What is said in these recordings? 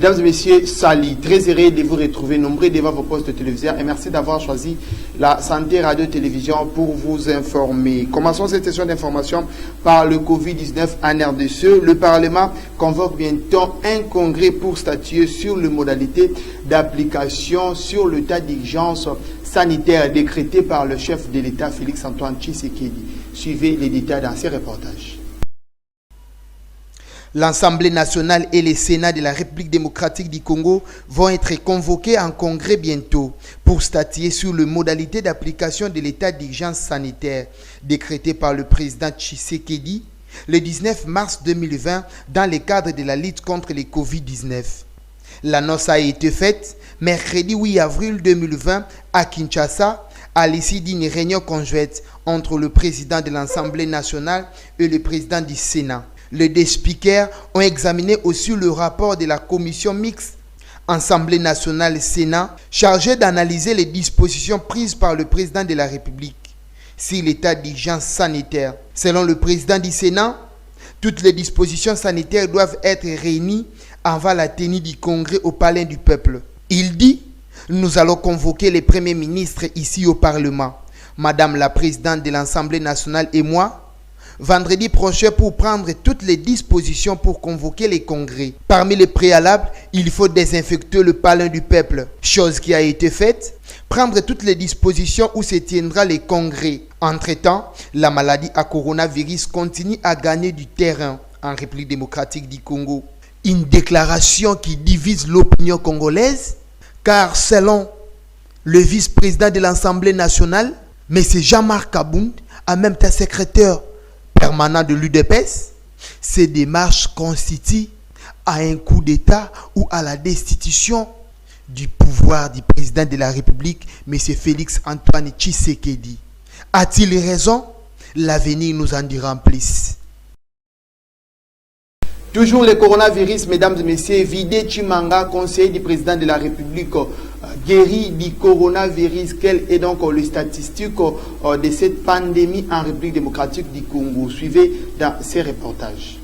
Mesdames et messieurs, salut. Très heureux de vous retrouver nombreux devant vos postes de téléviseurs et merci d'avoir choisi la Santé Radio-Télévision pour vous informer. Commençons cette session d'information par le Covid-19 en RDC. Le Parlement convoque bientôt un congrès pour statuer sur les modalités d'application sur l'état d'urgence sanitaire décrété par le chef de l'État Félix-Antoine Tshisekedi. Suivez les détails dans ces reportages. L'Assemblée nationale et le Sénat de la République démocratique du Congo vont être convoqués en congrès bientôt pour statuer sur les modalités d'application de l'état d'urgence sanitaire décrété par le président Tshisekedi le 19 mars 2020 dans le cadre de la lutte contre le Covid-19. L'annonce a été faite mercredi 8 avril 2020 à Kinshasa à l'issue d'une réunion conjointe entre le président de l'Assemblée nationale et le président du Sénat. Les deux speakers ont examiné aussi le rapport de la commission mixte Assemblée nationale-Sénat chargée d'analyser les dispositions prises par le président de la République sur l'état d'urgence sanitaire. Selon le président du Sénat, toutes les dispositions sanitaires doivent être réunies avant la tenue du congrès au Palais du Peuple. Il dit « Nous allons convoquer les premiers ministres ici au Parlement, Madame la présidente de l'Assemblée nationale et moi, vendredi prochain pour prendre toutes les dispositions pour convoquer les congrès. Parmi les préalables, il faut désinfecter le palais du peuple, chose qui a été faite, prendre toutes les dispositions où se tiendra les congrès. Entre-temps, la maladie à coronavirus continue à gagner du terrain en République démocratique du Congo. Une déclaration qui divise l'opinion congolaise, car selon le vice-président de l'Assemblée nationale, M. Jean-Marc Kabound, en même temps secrétaire permanent de l'UDPS, ces démarches constituent à un coup d'État ou à la destitution du pouvoir du président de la République, M. Félix-Antoine Tshisekedi. A-t-il raison? L'avenir nous en dira plus. Toujours le coronavirus, mesdames et messieurs, Vidé Chimanga, conseiller du président de la République, guéri du coronavirus. Quel est donc le statistique de cette pandémie en République démocratique du Congo? Suivez dans ces reportages.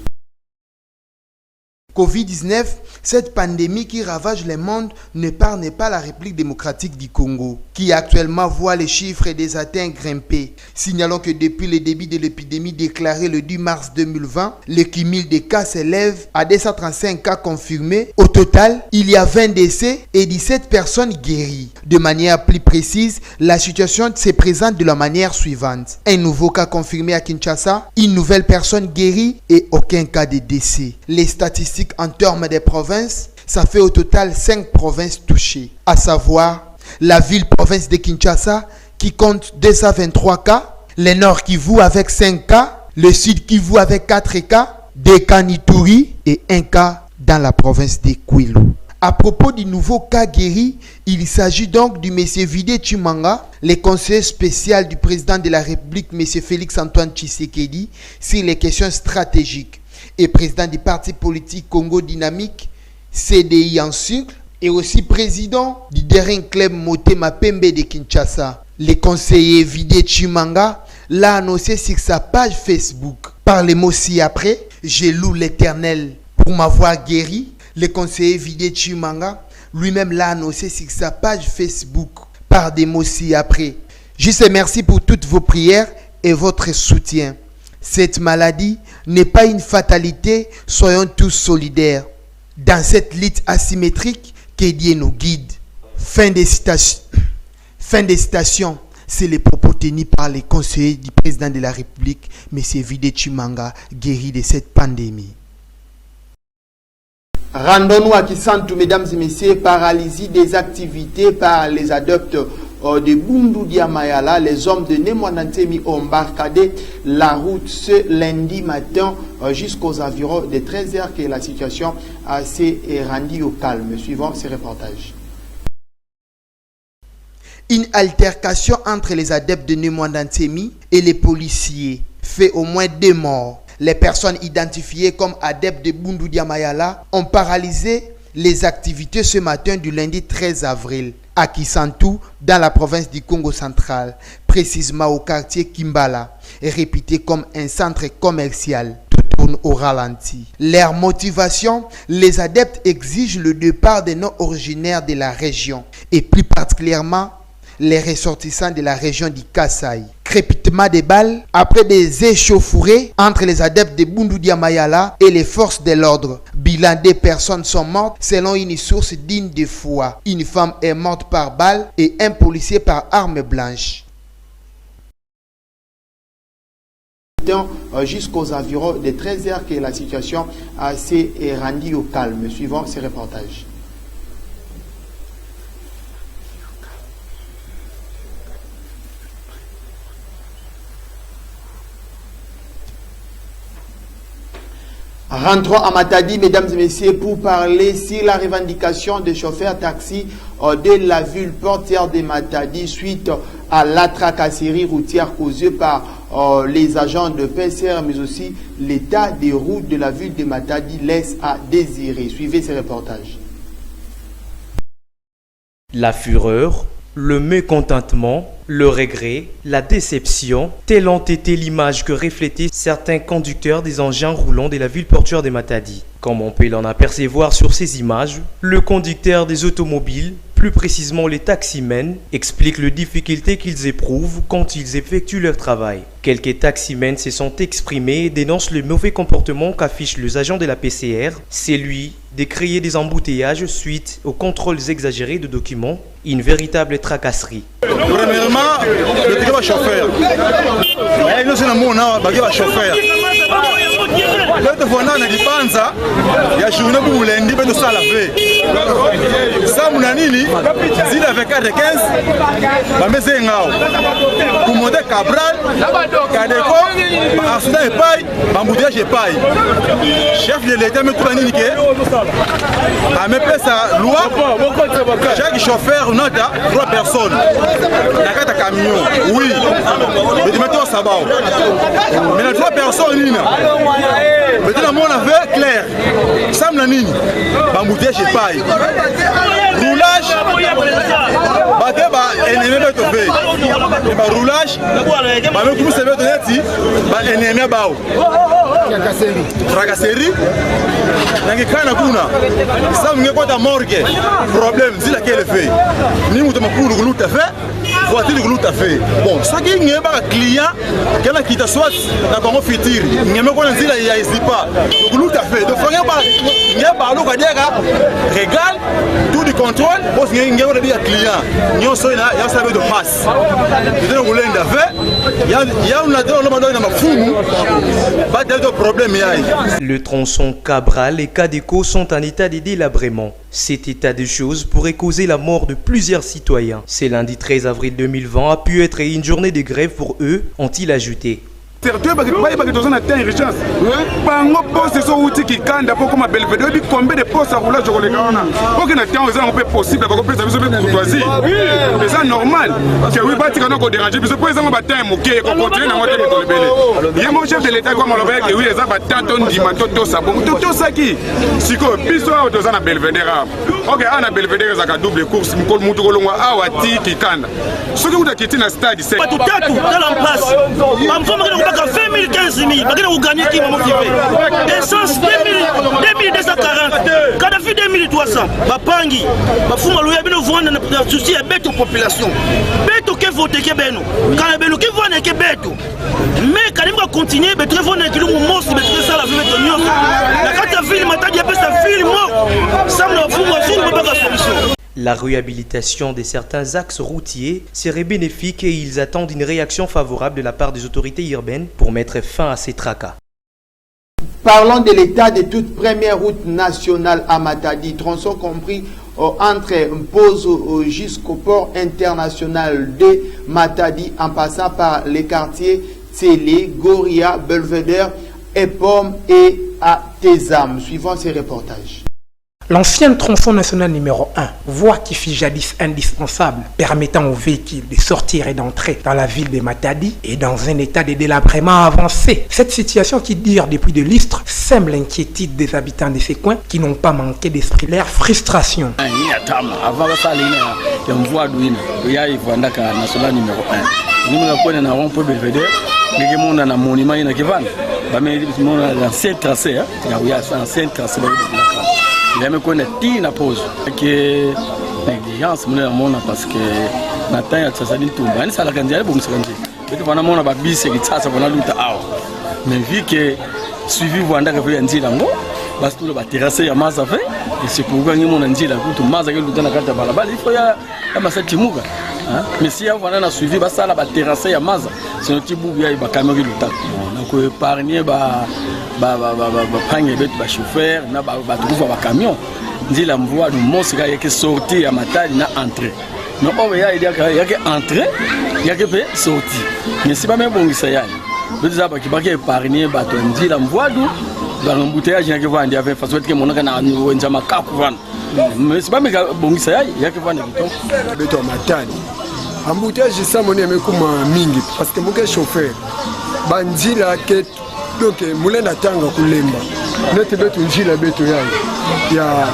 Covid-19, cette pandémie qui ravage le monde n'épargne pas la République démocratique du Congo, qui actuellement voit les chiffres des atteints grimper. Signalons que depuis le début de l'épidémie déclarée le 10 mars 2020, le cumul des cas s'élève à 235 cas confirmés. Au total, il y a 20 décès et 17 personnes guéries. De manière plus précise, la situation se présente de la manière suivante. Un nouveau cas confirmé à Kinshasa, une nouvelle personne guérie et aucun cas de décès. Les statistiques en termes des provinces, ça fait au total 5 provinces touchées, à savoir la ville-province de Kinshasa qui compte 223 cas, le Nord Kivu avec 5 cas, le Sud Kivu avec 4 cas, 2 cas Ituri et 1 cas dans la province de Kwilu. À propos du nouveau cas guéri, il s'agit donc du M. Vidé Chimanga, le conseiller spécial du président de la République, M. Félix-Antoine Tshisekedi, sur les questions stratégiques et président du parti politique Congo Dynamique, CDI en cycle, et aussi président du Derren Club Motema Pembe de Kinshasa. Le conseiller Vidé Chimanga l'a annoncé sur sa page Facebook. Par les mots ci-après, je loue l'Éternel pour m'avoir guéri. Le conseiller Vidé Chimanga lui-même l'a annoncé sur sa page Facebook. Par des mots ci-après. Je sais merci pour toutes vos prières et votre soutien. Cette maladie n'est pas une fatalité, soyons tous solidaires. Dans cette lutte asymétrique, que Dieu nous guide. Fin des citations. C'est les propos tenus par les conseillers du président de la République, M. Vidé Chimanga, guéri de cette pandémie. Rendons-nous à Kisantu, mesdames et messieurs, paralysie des activités par les adeptes de Bundu Diamayala. Les hommes de Nemwanantemi ont barricadé la route ce lundi matin jusqu'aux environs de 13h que la situation s'est rendue au calme. Suivant ces reportages. Une altercation entre les adeptes de Nemwanantemi et les policiers fait au moins 2 morts. Les personnes identifiées comme adeptes de Bundu Diamayala ont paralysé les activités ce matin du lundi 13 avril à Kisantu, dans la province du Congo central, précisément au quartier Kimbala, réputé comme un centre commercial tout tourne au ralenti. Leur motivation, les adeptes exigent le départ des non-originaires de la région et plus particulièrement les ressortissants de la région du Kasaï. Crépitement des balles après des échauffourées entre les adeptes de Bundu Mayala et les forces de l'ordre. Bilan des personnes sont mortes selon une source digne de foi. Une femme est morte par balle et un policier par arme blanche. Jusqu'aux environs de 13h que la situation s'est rendue au calme. Suivant ces reportages. Rentrons à Matadi, mesdames et messieurs, pour parler sur la revendication des chauffeurs taxi de la ville portière de Matadi suite à la tracasserie routière causée par les agents de PCR, mais aussi l'état des routes de la ville de Matadi laisse à désirer. Suivez ces reportages. La fureur, le mécontentement, le regret, la déception, telle ont été l'image que reflétaient certains conducteurs des engins roulants de la ville portuaire de Matadi. Comme on peut l'en apercevoir sur ces images, le conducteur des automobiles, plus précisément les taximens, explique les difficultés qu'ils éprouvent quand ils effectuent leur travail. Quelques taximens se sont exprimés et dénoncent le mauvais comportement qu'affichent les agents de la PCR, celui de créer des embouteillages suite aux contrôles exagérés de documents, une véritable tracasserie. Premièrement, le chauffeur. Nous sommes un chauffeur. Beto fona na lipanza ya journée pour lundi beto sala ve. Ça muna nini zile avec 15 ba meze ngao. Kumonde Cabral, Kadeko, asuda epai, ba mboudiage epai. Chef de l'État me trouve nini ke a me pesa loi. Chaque chauffeur nota 3 personnes. Na kata camion. Oui. Mais tu mettons ça bas. Mais na 3 personnes nina. Maintenant, on avait clair. Ça me l'a dit. Bambouté, j'ai pas. Roulage. Ennemi beto fe. Ba roulage. Ba me kuma sebe to neti. Ba ennemi bao. Tracasserie. Nangi kana kuna. Ça me ngekota morgue. Problème zila kele fe. Ni muto makulu kuluta fe. Voiture kuluta fe. Bon, ça qui ngeba client kena kita soit na Congo Futur. Ngeme kona zila ya isipa. Kuluta fe. Donc faut ngeba lo kadeka régal tout du contrôle parce ngeba dia client. Nyo so ina ya sabe de passe. Ndeno kulenda fe. Ya una do lo mando na mafumu. Ba de problème yayi. Le tronçon Cabral et Kadeko sont en état de délabrement. Cet état de choses pourrait causer la mort de plusieurs citoyens. Ce lundi 13 avril 2020 a pu être une journée de grève pour eux, ont-ils ajouté. Certains gens ont une urgence. Bango poste so outil qui kanda pour comme Belvedere dit combien de postes à roulage au Légaona. Aucun temps on peut possible pour que ça soit courtoisie. Mais c'est normal que oui bâti quand on déranger parce que pour exemple bataille moqué qu'on continue dans notre belé. Il y a mon chef de l'état comme on le que oui les abattant on dit tout ça bon tout ça qui si ko biso auto za na Belvedere. OK ana Belvedere za ka double course mko mutu kolongwa awati qui kanda. Ce que vous êtes na stade c'est tout tatu dans la place. 20 000, 15 000, vous gagnez qui m'a motivé. Essence 2240, Kadhafi 2300, Bapangi, Bafuma Louya, nous voyons un souci à bête aux populations. Bête qui vote qui beno, quand les beno qui votent qui bête. Mais quand on va continuer, bête qui votent qui nous montre, bête qui ça la vie de New York. La carte ville, maintenant, il y a sa ville mort. Ça me fout, pas la solution. La réhabilitation de certains axes routiers serait bénéfique et ils attendent une réaction favorable de la part des autorités urbaines pour mettre fin à ces tracas. Parlons de l'état de toute première route nationale à Matadi, tronçon compris entre Mpozo jusqu'au port international de Matadi en passant par les quartiers Tsélé, Goria, Belvedere, Epom et Atezam. Suivant ces reportages. L'ancien tronçon national numéro 1, voie qui fut jadis indispensable, permettant aux véhicules de sortir et d'entrer dans la ville de Matadi, est dans un état de délabrement avancé. Cette situation qui dure depuis des lustres sème l'inquiétude des habitants de ces coins qui n'ont pas manqué d'esprit leur frustration. l'ancien tracé, il y a l'ancien tracé. Il y a même qu'on a dit na pause que négligence parce que maintenant il y a ça dit tout mais ça la candidat bon c'est candidat mais pendant mon ba bis qui ça pendant luta awa mais vu que suivi vanda ka fait nzila ngo basi tout ba terrasser ya maza fait et c'est pour gagner mon nzila tout maza que luta na kata balabala il faut ya masa timuka mais si on a suivi basi la ba terrasser ya maza c'est un petit bout ya ba camion qui luta donc épargner ba prendre ba chauffeur na ba trouver ba camion nzila mvua du monstre qui sortir ya matadi na entrée non on il y a que entrer il y a que sortir mais si pas même bon ça y a déjà ba qui ba épargner ba to nzila mvua du dans l'embouteillage il y a que vendre avec façon que mon kana nja makaku vendre mais si pas même bon ça y a il y a que vendre beto matadi embouteillage ça mon aime comme mingi parce que mon chauffeur banzila que donc mulenda tanga kulemba nete betu njila betu ya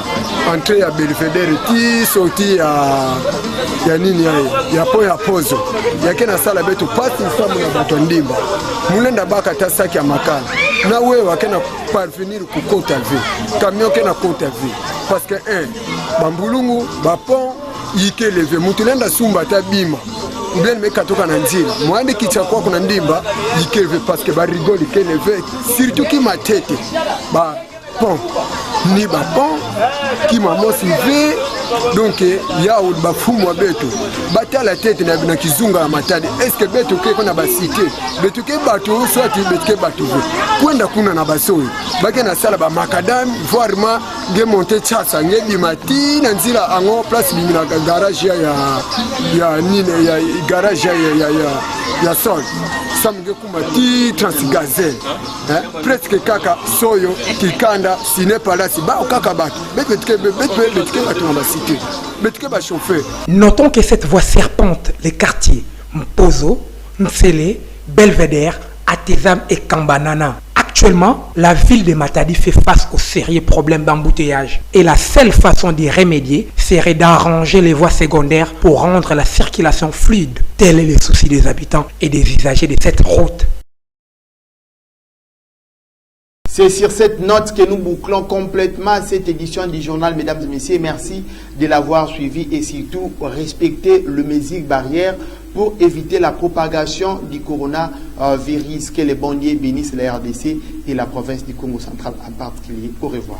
entrée ya Belvedere ti sorti ya nini ya po ya pozo yake na sala betu pasi samu na bato ndimba mulenda baka tasaki ya makala na wewe wakena parvenir ku kota V camion ke na kota V parce que bambulungu bapon yike leve mutulenda sumba tabima bien me katoka na nzila mwande kichakwa kuna ndimba yikeve parce que ba rigoli ke leve surtout ki matete ba pont ni ba pont qui maman sivé donc ya ou ba fumu beto bata la tête na kizunga ya matadi est-ce que beto ke kona basike beto ke bato soit beto ke bato kwenda kuna na basoyi bake na sala ba macadam voirement nge monter chasa nge dimati na nzila ango place limina garage ya nine ya garage ya sol samge kumati transgazel presque kaka soyo kikanda sine palasi ba kaka baki betke bato na cité betke ba chauffeur. Notons que cette voie serpente les quartiers Mpozo, Nsele, Belvedere, Atezam et Kambanana. Actuellement, la ville de Matadi fait face aux sérieux problèmes d'embouteillage et la seule façon d'y remédier serait d'arranger les voies secondaires pour rendre la circulation fluide. Tel est le souci des habitants et des usagers de cette route. C'est sur cette note que nous bouclons complètement cette édition du journal, mesdames et messieurs. Merci de l'avoir suivi et surtout respecter le mesure barrière pour éviter la propagation du coronavirus. Que les bons dieux bénissent la RDC et la province du Congo central en particulier. Au revoir.